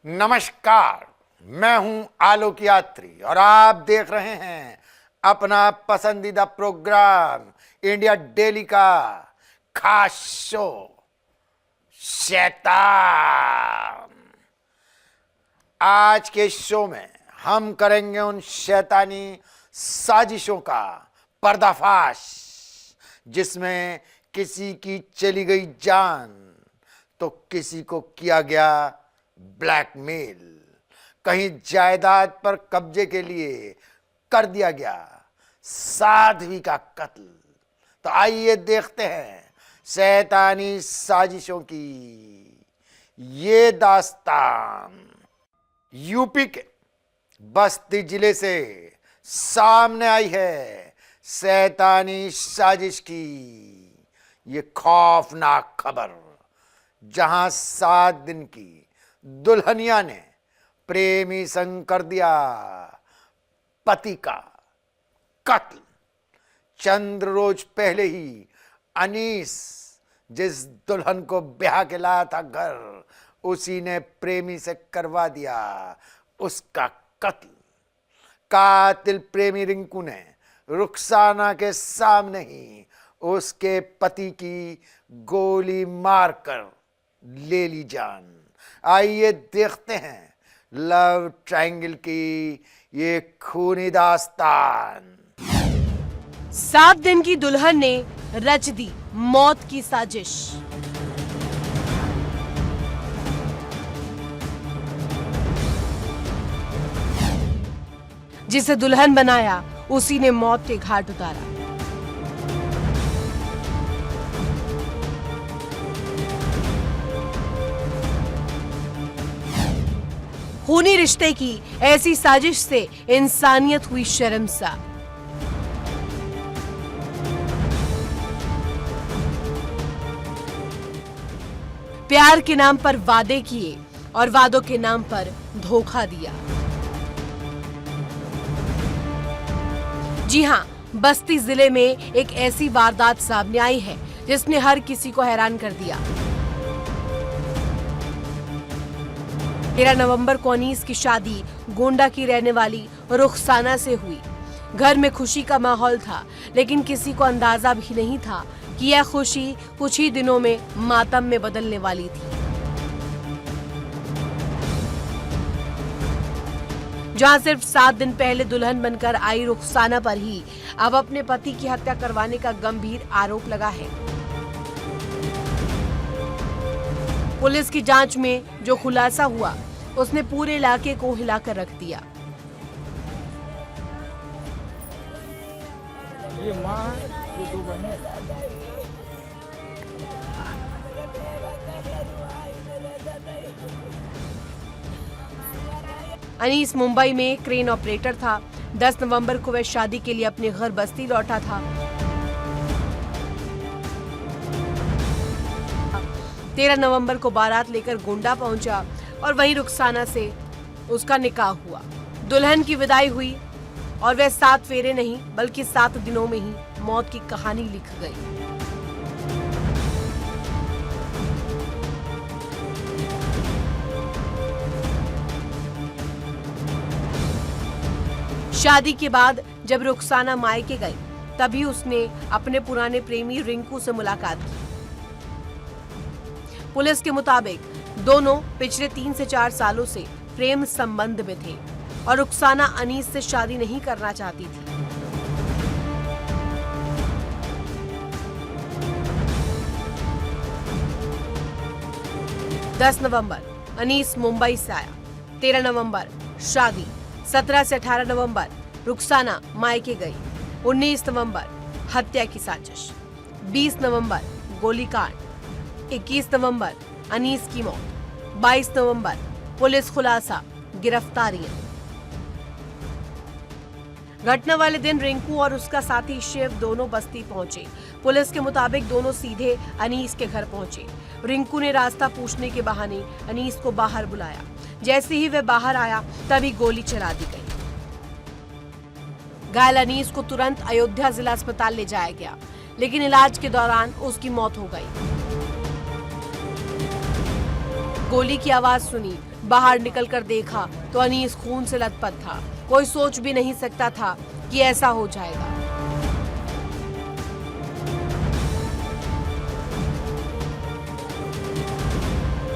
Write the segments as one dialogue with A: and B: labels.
A: नमस्कार, मैं हूं आलोक यात्री और आप देख रहे हैं अपना पसंदीदा प्रोग्राम इंडिया डेली का खास शो शैतान। आज के शो में हम करेंगे उन शैतानी साजिशों का पर्दाफाश जिसमें किसी की चली गई जान तो किसी को किया गया ब्लैकमेल, कहीं जायदाद पर कब्जे के लिए कर दिया गया साध्वी का कत्ल। तो आइए देखते हैं शैतानी साजिशों की ये दास्तान। यूपी के बस्ती जिले से सामने आई है शैतानी साजिश की ये खौफनाक खबर, जहां 7 दिन की दुल्हनिया ने प्रेमी संग कर दिया पति का कत्ल। चंद रोज पहले ही अनीस जिस दुल्हन को ब्याह के लाया था घर, उसी ने प्रेमी से करवा दिया उसका कत्ल। कातिल प्रेमी रिंकू ने रुखसाना के सामने ही उसके पति की गोली मारकर ले ली जान। आइए देखते हैं लव ट्रायंगल की ये खूनी दास्तान।
B: 7 दिन की दुल्हन ने रच दी मौत की साजिश। जिसे दुल्हन बनाया उसी ने मौत के घाट उतारा। खूनी रिश्ते की ऐसी साजिश से इंसानियत हुई शर्मसार। प्यार के नाम पर वादे किए और वादों के नाम पर धोखा दिया। जी हां, बस्ती जिले में एक ऐसी वारदात सामने आई है जिसने हर किसी को हैरान कर दिया। 13 नवंबर को अनीस की शादी गोंडा की रहने वाली रुखसाना से हुई। घर में खुशी का माहौल था, लेकिन किसी को अंदाजा भी नहीं था कि यह खुशी कुछ ही दिनों में मातम में बदलने वाली थी। जहां सिर्फ 7 दिन पहले दुल्हन बनकर आई रुखसाना पर ही अब अपने पति की हत्या करवाने का गंभीर आरोप लगा है। पुलिस की जांच में जो खुलासा हुआ उसने पूरे इलाके को हिलाकर रख दिया।
C: ये माँ ये 2 बहनें।
B: अनीस मुंबई में क्रेन ऑपरेटर था। 10 नवंबर को वह शादी के लिए अपने घर बस्ती लौटा था। 13 नवंबर को बारात लेकर गोंडा पहुंचा और वहीं रुखसाना से उसका निकाह हुआ। दुल्हन की विदाई हुई और वह 7 फेरे नहीं बल्कि 7 दिनों में ही मौत की कहानी लिख गई। शादी के बाद जब रुखसाना मायके गई तभी उसने अपने पुराने प्रेमी रिंकू से मुलाकात की। पुलिस के मुताबिक दोनों पिछले 3 से 4 सालों से प्रेम संबंध में थे और रुखसाना अनीस से शादी नहीं करना चाहती थी। दस नवंबर अनीस मुंबई से आया। 13 नवंबर शादी। 17 से 18 नवंबर रुखसाना मायके गई। 19 नवंबर हत्या की साजिश। 20 नवंबर गोलीकांड। 21 नवंबर अनीस की मौत। 22 नवंबर पुलिस खुलासा, गिरफ्तारियां। घटना वाले दिन रिंकू और उसका साथी शिव दोनों बस्ती पहुंचे। पुलिस के मुताबिक दोनों सीधे अनीस के घर पहुंचे। रिंकू ने रास्ता पूछने के बहाने अनीस को बाहर बुलाया। जैसे ही वह बाहर आया तभी गोली चला दी गई। घायल अनीस को तुरंत अयोध्या जिला अस्पताल ले जाया गया, लेकिन इलाज के दौरान उसकी मौत हो गई। गोली की आवाज सुनी बाहर निकलकर देखा तो अनीस खून से लथपथ था। कोई सोच भी नहीं सकता था कि ऐसा हो जाएगा।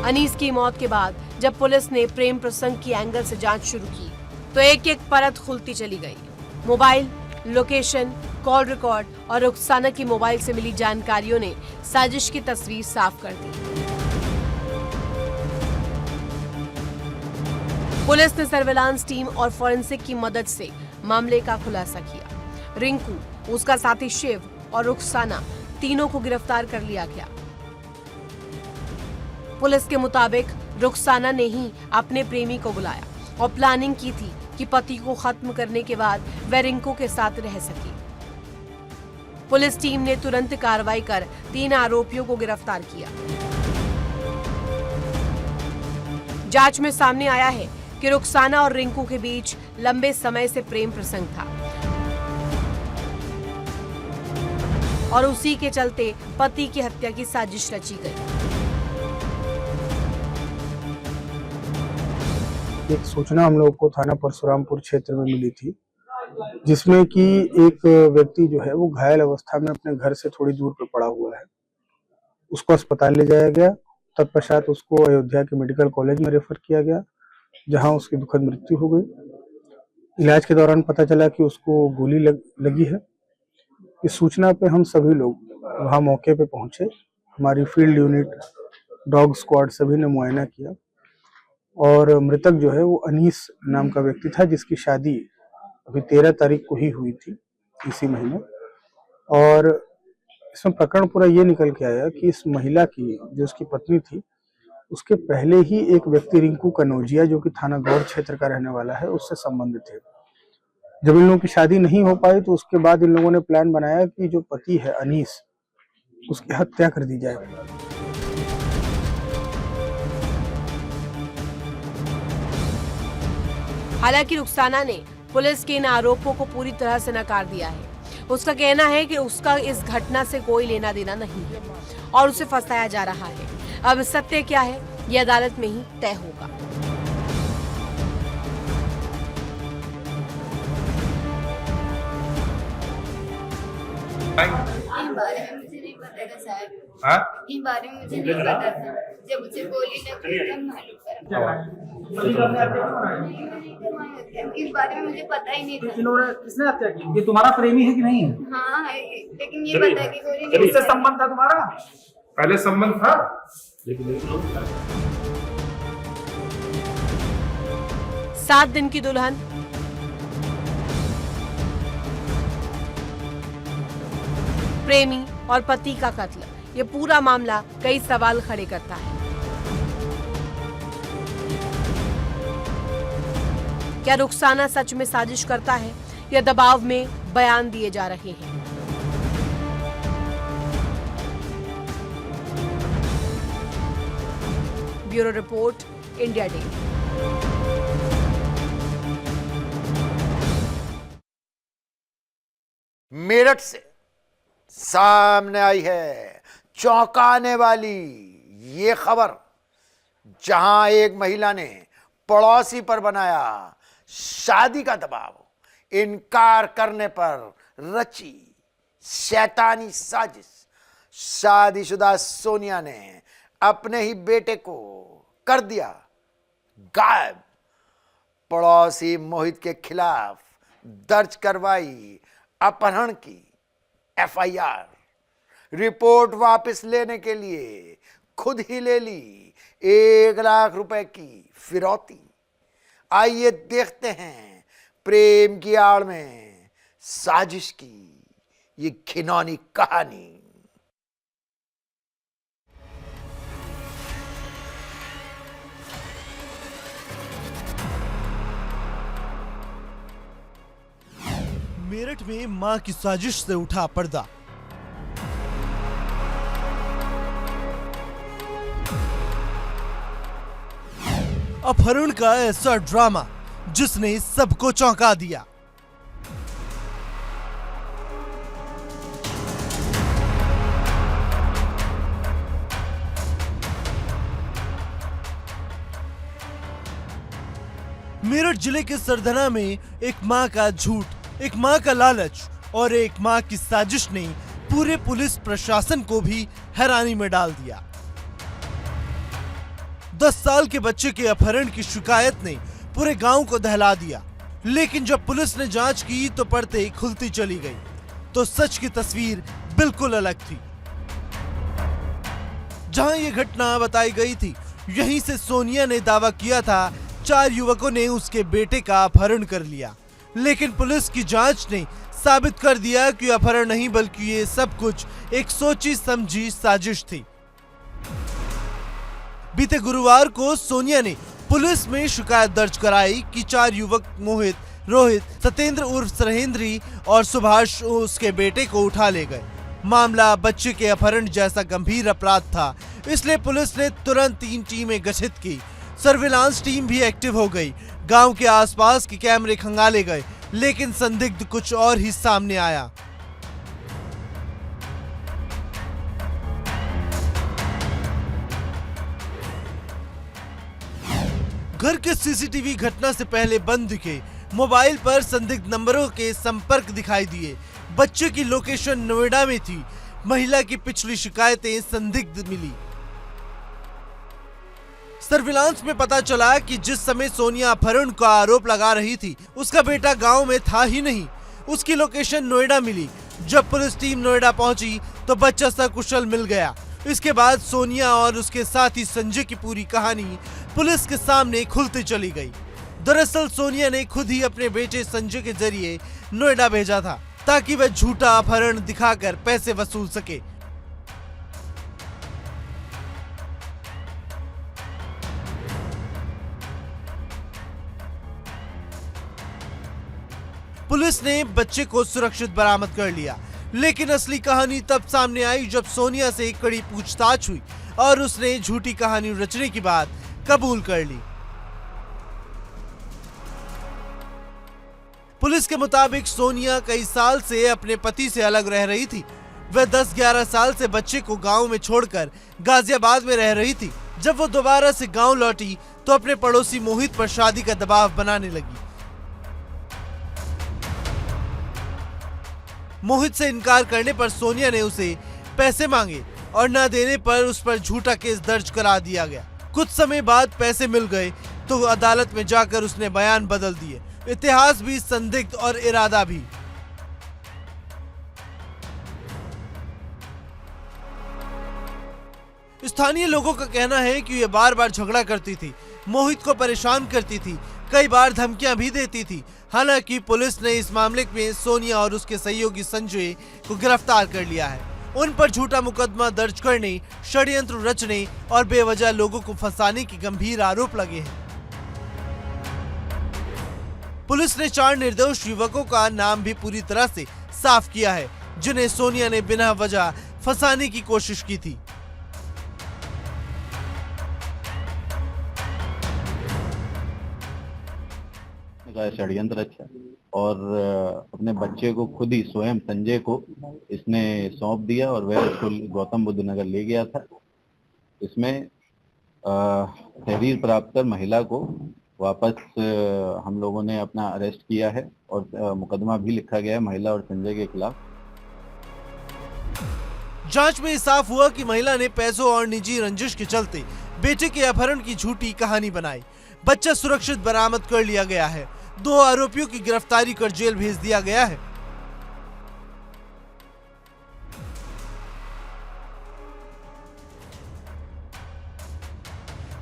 B: अनीस की मौत के बाद जब पुलिस ने प्रेम प्रसंग की एंगल से जांच शुरू की तो एक एक परत खुलती चली गई। मोबाइल, लोकेशन, कॉल रिकॉर्ड और रुखसाना की मोबाइल से मिली जानकारियों ने साजिश की तस्वीर साफ कर दी। पुलिस ने सर्विलांस टीम और फॉरेंसिक की मदद से मामले का खुलासा किया। रिंकू, उसका साथी शिव और रुखसाना तीनों को गिरफ्तार कर लिया गया। पुलिस के मुताबिक रुखसाना ने ही अपने प्रेमी को बुलाया और प्लानिंग की थी कि पति को खत्म करने के बाद वह रिंकू के साथ रह सके। पुलिस टीम ने तुरंत कार्रवाई कर 3 आरोपियों को गिरफ्तार किया। जांच में सामने आया है कि रुखसाना और रिंकू के बीच लंबे समय से प्रेम प्रसंग था और उसी के चलते पति की हत्या की साजिश रची गई।
D: एक सूचना हम लोग को थाना परशुरामपुर क्षेत्र में मिली थी, जिसमें कि एक व्यक्ति जो है वो घायल अवस्था में अपने घर से थोड़ी दूर पे पड़ा हुआ है। उसको अस्पताल ले जाया गया। तत्पश्चात उसको अयोध्या के मेडिकल कॉलेज में रेफर किया गया, जहां उसकी दुखद मृत्यु हो गई। इलाज के दौरान पता चला कि उसको गोली लगी है। इस सूचना पे हम सभी लोग वहां मौके पे पहुंचे। हमारी फील्ड यूनिट, डॉग स्क्वाड सभी ने मुआयना किया और मृतक जो है वो अनीस नाम का व्यक्ति था, जिसकी शादी अभी 13 तारीख को ही हुई थी इसी महीने। और इसमें प्रकरण पूरा ये निकल के आया कि इस महिला की जो उसकी पत्नी थी, उसके पहले ही एक व्यक्ति रिंकू कनौजिया, जो कि थाना गौर क्षेत्र का रहने वाला है, उससे संबंधित है। जब इन लोगों की शादी नहीं हो पाई तो उसके बाद इन लोगों ने प्लान बनाया कि जो पति है अनीस, उसकी हत्या कर दी जाए।
B: हालांकि रुखसाना ने पुलिस के इन आरोपों को पूरी तरह से नकार दिया है। उसका कहना है कि उसका इस घटना से कोई लेना देना नहीं है और उसे फंसाया जा रहा है। अब सत्य क्या है, ये अदालत में ही तय होगा।
E: इन बारे में मुझे नहीं पता था साहब। इन बारे में मुझे नहीं पता था। जब मुझे गोली लगी तब मालूम पड़ा। इस बारे में मुझे पता ही नहीं था।
C: किसने हत्या की? ये तुम्हारा प्रेमी है कि नहीं है?
E: हाँ है, लेकिन ये पता है कि गोली
C: इससे संबंध था तुम्हारा?
F: पहले संबंध था।
B: 7 दिन की दुल्हन, प्रेमी और पति का कत्ल, ये पूरा मामला कई सवाल खड़े करता है। क्या रुखसाना सच में साजिश करता है या दबाव में बयान दिए जा रहे हैं? Bureau report, India day.
A: Meerut से सामने आई है चौंकाने वाली ये खबर, जहां एक महिला ने पड़ोसी पर बनाया शादी का दबाव। इनकार करने पर रची शैतानी साजिश। शादीशुदा सोनिया ने अपने ही बेटे को कर दिया गायब। पड़ोसी मोहित के खिलाफ दर्ज करवाई अपहरण की एफआईआर। रिपोर्ट वापस लेने के लिए खुद ही ले ली 1 लाख रुपए की फिरौती। आइए देखते हैं प्रेम की आड़ में साजिश की ये घिनौनी कहानी।
G: मेरठ में मां की साजिश से उठा पर्दा। अपहरण का ऐसा ड्रामा जिसने सबको चौंका दिया। मेरठ जिले के सरधना में एक मां का झूठ, एक मां का लालच और एक मां की साजिश ने पूरे पुलिस प्रशासन को भी हैरानी में डाल दिया। 10 साल के बच्चे के अपहरण की शिकायत ने पूरे गांव को दहला दिया, लेकिन जब पुलिस ने जांच की तो पर्दे खुलती चली गई तो सच की तस्वीर बिल्कुल अलग थी। जहां ये घटना बताई गई थी, यहीं से सोनिया ने दावा किया था 4 युवकों ने उसके बेटे का अपहरण कर लिया, लेकिन पुलिस की जांच ने साबित कर दिया कि अपहरण नहीं बल्कि ये सब कुछ एक सोची समझी साजिश थी। बीते गुरुवार को सोनिया ने पुलिस में शिकायत दर्ज कराई कि 4 युवक मोहित, रोहित, सत्येंद्र उर्फ सरहेंद्री और सुभाष उसके बेटे को उठा ले गए। मामला बच्चे के अपहरण जैसा गंभीर अपराध था, इसलिए पुलिस ने तुरंत 3 टीमें गठित की। सर्विलांस टीम भी एक्टिव हो गई। गांव के आसपास के कैमरे खंगाले गए, लेकिन संदिग्ध कुछ और ही सामने आया। घर के सीसीटीवी घटना से पहले बंद दिखे, मोबाइल पर संदिग्ध नंबरों के संपर्क दिखाई दिए। बच्चे की लोकेशन नोएडा में थी। महिला की पिछली शिकायतें संदिग्ध मिली। सर्विलांस में पता चला कि जिस समय सोनिया अपहरण का आरोप लगा रही थी, उसका बेटा गांव में था ही नहीं। उसकी लोकेशन नोएडा मिली। जब पुलिस टीम नोएडा पहुंची तो बच्चा सकुशल मिल गया। इसके बाद सोनिया और उसके साथी संजय की पूरी कहानी पुलिस के सामने खुलती चली गई। दरअसल सोनिया ने खुद ही अपने बेटे संजय के जरिए नोएडा भेजा था ताकि वह झूठा अपहरण दिखाकर पैसे वसूल सके। पुलिस ने बच्चे को सुरक्षित बरामद कर लिया, लेकिन असली कहानी तब सामने आई जब सोनिया से एक कड़ी पूछताछ हुई और उसने झूठी कहानी रचने की बात कबूल कर ली। पुलिस के मुताबिक सोनिया कई साल से अपने पति से अलग रह रही थी। वह 10-11 साल से बच्चे को गांव में छोड़कर गाजियाबाद में रह रही थी। जब वो दोबारा से गांव लौटी तो अपने पड़ोसी मोहित पर शादी का दबाव बनाने लगी। मोहित से इनकार करने पर सोनिया ने उसे पैसे मांगे और न देने पर उस पर झूठा केस दर्ज करा दिया गया। कुछ समय बाद पैसे मिल गए तो अदालत में जाकर उसने बयान बदल दिए। इतिहास भी संदिग्ध और इरादा भी। स्थानीय लोगों का कहना है कि ये बार बार झगड़ा करती थी, मोहित को परेशान करती थी, कई बार धमकियां भी देती थी। हालांकि पुलिस ने इस मामले में सोनिया और उसके सहयोगी संजय को गिरफ्तार कर लिया है। उन पर झूठा मुकदमा दर्ज करने, षड्यंत्र रचने और बेवजह लोगों को फंसाने के गंभीर आरोप लगे हैं। पुलिस ने 4 निर्दोष युवकों का नाम भी पूरी तरह से साफ किया है, जिन्हें सोनिया ने बिना वजह फंसाने की कोशिश की थी।
H: षड्यंत्र अच्छा और अपने बच्चे को खुद ही स्वयं संजय को इसने सौंप दिया और वह उसको गौतम बुद्ध नगर ले गया था। इसमें तहरीर प्राप्त कर महिला को वापस हम लोगों ने अपना अरेस्ट किया है और मुकदमा भी लिखा गया है महिला और संजय के खिलाफ।
G: जांच में साफ हुआ कि महिला ने पैसों और निजी रंजिश के चलते बेटे के अपहरण की झूठी कहानी बनाई। बच्चा सुरक्षित बरामद कर लिया गया है। 2 आरोपियों की गिरफ्तारी कर जेल भेज दिया गया है।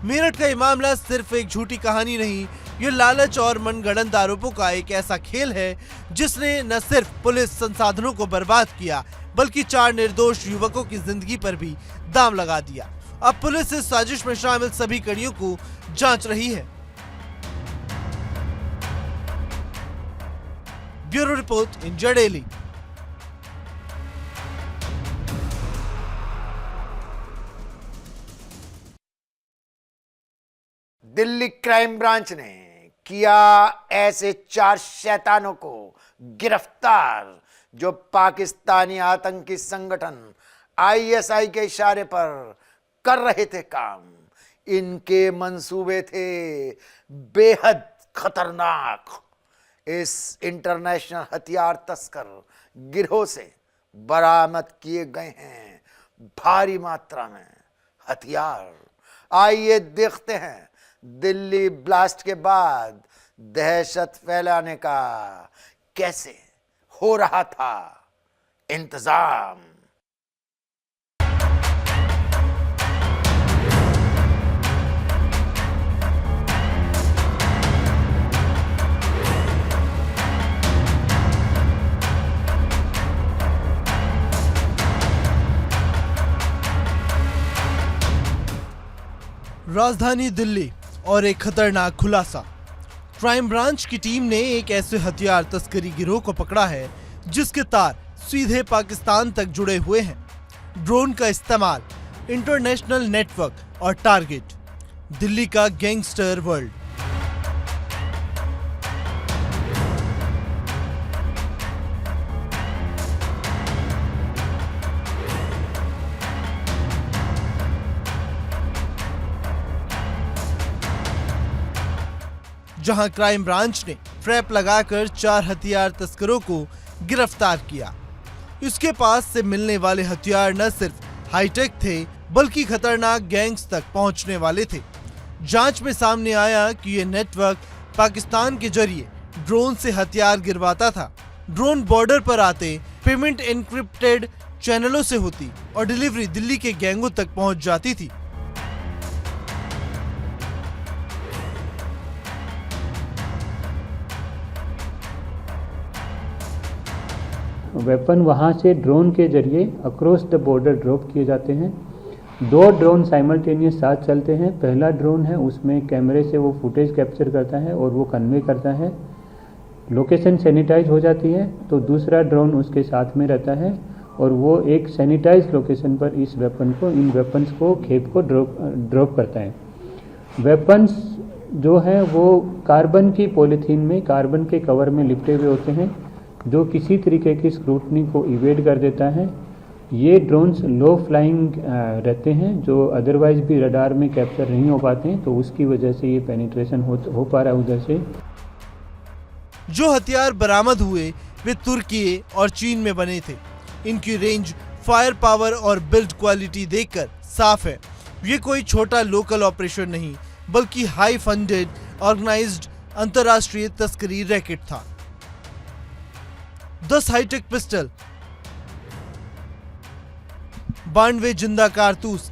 G: मेरठ का ये मामला सिर्फ एक झूठी कहानी नहीं, ये लालच और मनगढ़ंत आरोपों का एक ऐसा खेल है जिसने न सिर्फ पुलिस संसाधनों को बर्बाद किया बल्कि 4 निर्दोष युवकों की जिंदगी पर भी दांव लगा दिया। अब पुलिस इस साजिश में शामिल सभी कड़ियों को जांच रही है। Bureau report, India daily.
A: Delhi crime branch ने किया ऐसे 4 शैतानों को गिरफ्तार जो पाकिस्तानी आतंकी संगठन आईएसआई के इशारे पर कर रहे थे काम। इनके मंसूबे थे बेहद खतरनाक इस इंटरनेशनल हथियार तस्कर गिरोह से बरामद किए गए हैं भारी मात्रा में हथियार। आइए देखते हैं दिल्ली ब्लास्ट के बाद दहशत फैलाने का कैसे हो रहा था इंतजाम।
G: राजधानी दिल्ली और एक खतरनाक खुलासा। क्राइम ब्रांच की टीम ने एक ऐसे हथियार तस्करी गिरोह को पकड़ा है जिसके तार सीधे पाकिस्तान तक जुड़े हुए हैं। ड्रोन का इस्तेमाल, इंटरनेशनल नेटवर्क और टारगेट दिल्ली का गैंगस्टर वर्ल्ड। जहां क्राइम ब्रांच ने ट्रैप लगाकर 4 हथियार तस्करों को गिरफ्तार किया। इसके पास से मिलने वाले हथियार न सिर्फ हाईटेक थे बल्कि खतरनाक गैंग्स तक पहुंचने वाले थे। जांच में सामने आया कि यह नेटवर्क पाकिस्तान के जरिए ड्रोन से हथियार गिरवाता था। ड्रोन बॉर्डर पर आते पेमेंट एन्क्रिप्टेड चैनलों से होती और डिलीवरी दिल्ली के गैंगों तक पहुंच जाती थी।
I: वेपन वहाँ से ड्रोन के जरिए अक्रॉस द बॉर्डर ड्रॉप किए जाते हैं। 2 ड्रोन साइमल्टेनियस साथ चलते हैं। पहला ड्रोन है उसमें कैमरे से वो फुटेज कैप्चर करता है और वो कन्वे करता है, लोकेशन सैनिटाइज हो जाती है। तो दूसरा ड्रोन उसके साथ में रहता है और वो एक सैनिटाइज लोकेशन पर इन वेपन्स को खेप को ड्रॉप करता है। वेपन्स जो है वो कार्बन की पॉलीथीन में, कार्बन के कवर में लिपटे हुए होते हैं जो किसी तरीके की स्क्रूटनी को इवेड कर देता है। ये ड्रोन्स लो फ्लाइंग रहते हैं जो अदरवाइज भी रडार में कैप्चर नहीं हो पाते हैं, तो उसकी वजह से ये पेनिट्रेशन हो पा रहा है उधर से।
G: जो हथियार बरामद हुए वे तुर्की और चीन में बने थे। इनकी रेंज, फायर पावर और बिल्ड क्वालिटी देखकर साफ है ये कोई छोटा लोकल ऑपरेशन नहीं बल्कि हाई फंडेड ऑर्गेनाइज्ड अंतरराष्ट्रीय तस्करी रैकेट था। 10 हाईटेक पिस्टल, 92 जिंदा कारतूस,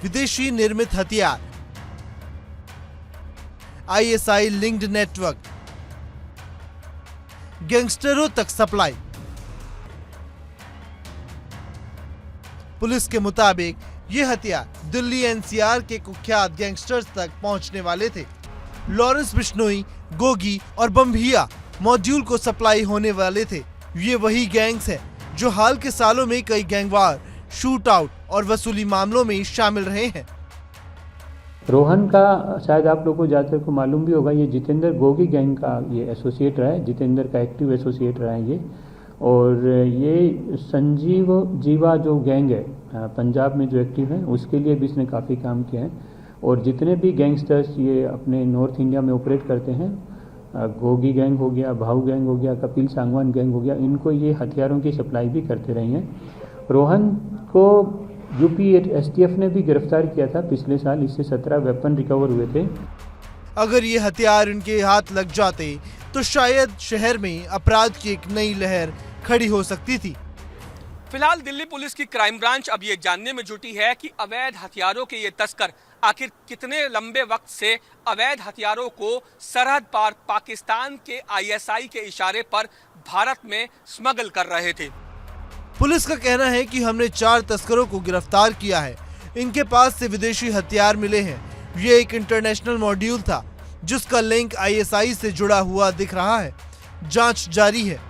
G: विदेशी निर्मित हथियार, ISI लिंक्ड नेटवर्क, गैंगस्टरों तक सप्लाई। पुलिस के मुताबिक ये हथियार दिल्ली NCR के कुख्यात गैंगस्टर्स तक पहुंचने वाले थे। लॉरेंस बिश्नोई, गोगी और बम्भिया मॉड्यूल को सप्लाई होने वाले थे। ये वही गैंग्स हैं जो हाल के सालों में कई गैंगवार, शूट आउट और वसूली मामलों में शामिल रहे हैं।
I: रोहन का शायद आप लोगों को ज़्यादातर को मालूम भी होगा, ये जितेंद्र गोगी गैंग का ये एसोसिएट रहा है, जितेंद्र का एक्टिव एसोसिएट रहा है ये। और ये संजीव जीवा जो गैंग है पंजाब में जो एक्टिव है उसके लिए भी इसने काफ़ी काम किया है। और जितने भी गैंगस्टर्स ये अपने नॉर्थ इंडिया में ऑपरेट करते हैं, गोगी गैंग हो गया, भाऊ गैंग हो गया, कपिल सांगवान गैंग हो गया, इनको ये हथियारों की सप्लाई भी करते रहे हैं। रोहन को यूपी STF ने भी गिरफ्तार किया था पिछले साल, इससे 17 वेपन रिकवर हुए थे।
G: अगर ये हथियार इनके हाथ लग जाते तो शायद शहर में अपराध की एक नई लहर खड़ी हो सकती थी।
J: फिलहाल दिल्ली पुलिस की क्राइम ब्रांच अब ये जानने में जुटी है कि अवैध हथियारों के ये तस्कर आखिर कितने लंबे वक्त से अवैध हथियारों को सरहद पार पाकिस्तान के ISI के इशारे पर भारत में स्मगल कर रहे थे।
G: पुलिस का कहना है कि हमने 4 तस्करों को गिरफ्तार किया है। इनके पास से विदेशी हथियार मिले हैं। ये एक इंटरनेशनल मॉड्यूल था जिसका लिंक ISI से जुड़ा हुआ दिख रहा है। जांच जारी है।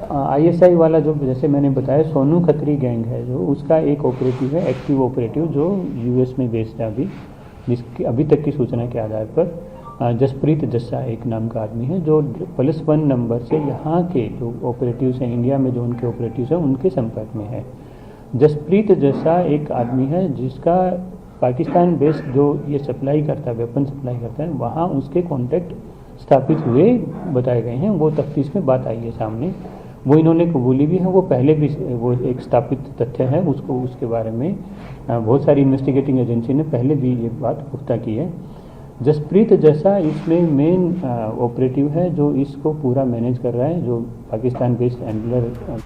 I: ISI वाला जो जैसे मैंने बताया सोनू खत्री गैंग है जो, उसका एक ऑपरेटिव है, एक्टिव ऑपरेटिव, जो US में बेस्ड है अभी, जिसकी अभी तक की सूचना के आधार पर जसप्रीत जस्सा एक नाम का आदमी है जो +1 नंबर से यहाँ के जो ऑपरेटिव्स हैं, इंडिया में जो उनके ऑपरेटिव्स हैं उनके संपर्क में है। जसप्रीत जस्सा एक आदमी है जिसका पाकिस्तान बेस्ड जो ये सप्लाई करता है, वेपन सप्लाई करता है, वहाँ उसके कॉन्टैक्ट स्थापित हुए बताए गए हैं। वो तफ्तीश में बात आई है सामने, वो इन्होंने कबूली भी है, वो पहले भी वो एक स्थापित तथ्य है, उसको उसके बारे में बहुत सारी इन्वेस्टिगेटिंग एजेंसी ने पहले भी ये बात पुख्ता की है। जसप्रीत जैसा इसमें मेन ऑपरेटिव है जो इसको पूरा मैनेज कर रहा है, जो पाकिस्तान बेस्ड हैंडलर।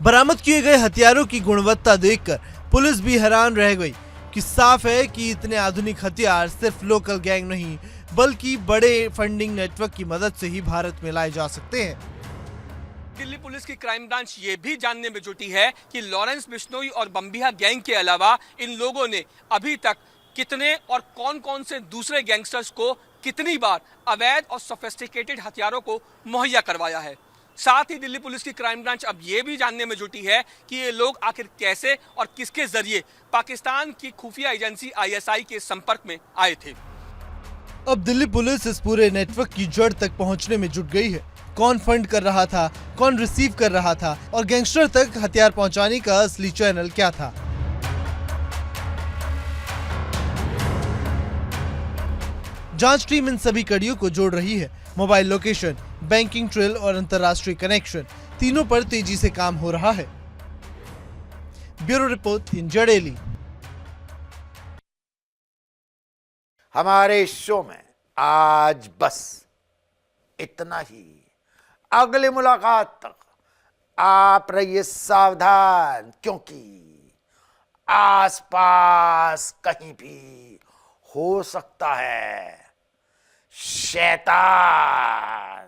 G: बरामद किए गए हथियारों की गुणवत्ता देखकर पुलिस भी हैरान रह गई कि साफ है कि इतने आधुनिक हथियार सिर्फ लोकल गैंग नहीं बल्कि बड़े फंडिंग नेटवर्क की मदद से ही भारत में लाए जा सकते हैं।
J: दिल्ली पुलिस की क्राइम ब्रांच ये भी जानने में जुटी है कि लॉरेंस बिश्नोई और बम्बिहा गैंग के अलावा इन लोगों ने अभी तक कितने और कौन कौन से दूसरे गैंगस्टर्स को कितनी बार अवैध और सोफिस्टिकेटेड हथियारों को मुहैया करवाया है। साथ ही दिल्ली पुलिस की क्राइम ब्रांच अब ये भी जानने में जुटी है कि ये लोग आखिर कैसे और किसके जरिए पाकिस्तान की खुफिया एजेंसी ISI के संपर्क में आए थे।
G: अब दिल्ली पुलिस इस पूरे नेटवर्क की जड़ तक पहुंचने में जुट गई है। कौन फंड कर रहा था, कौन रिसीव कर रहा था और गैंगस्टर तक हथियार पहुंचाने का असली चैनल क्या था। जांच टीम इन सभी कड़ियों को जोड़ रही है। मोबाइल लोकेशन, बैंकिंग ट्रेल और अंतर्राष्ट्रीय कनेक्शन, तीनों पर तेजी से काम हो रहा है। Bureau report, India daily.
A: हमारे शो में आज बस इतना ही। अगली मुलाकात तक आप रहिए सावधान, क्योंकि आसपास कहीं भी हो सकता है शैतान।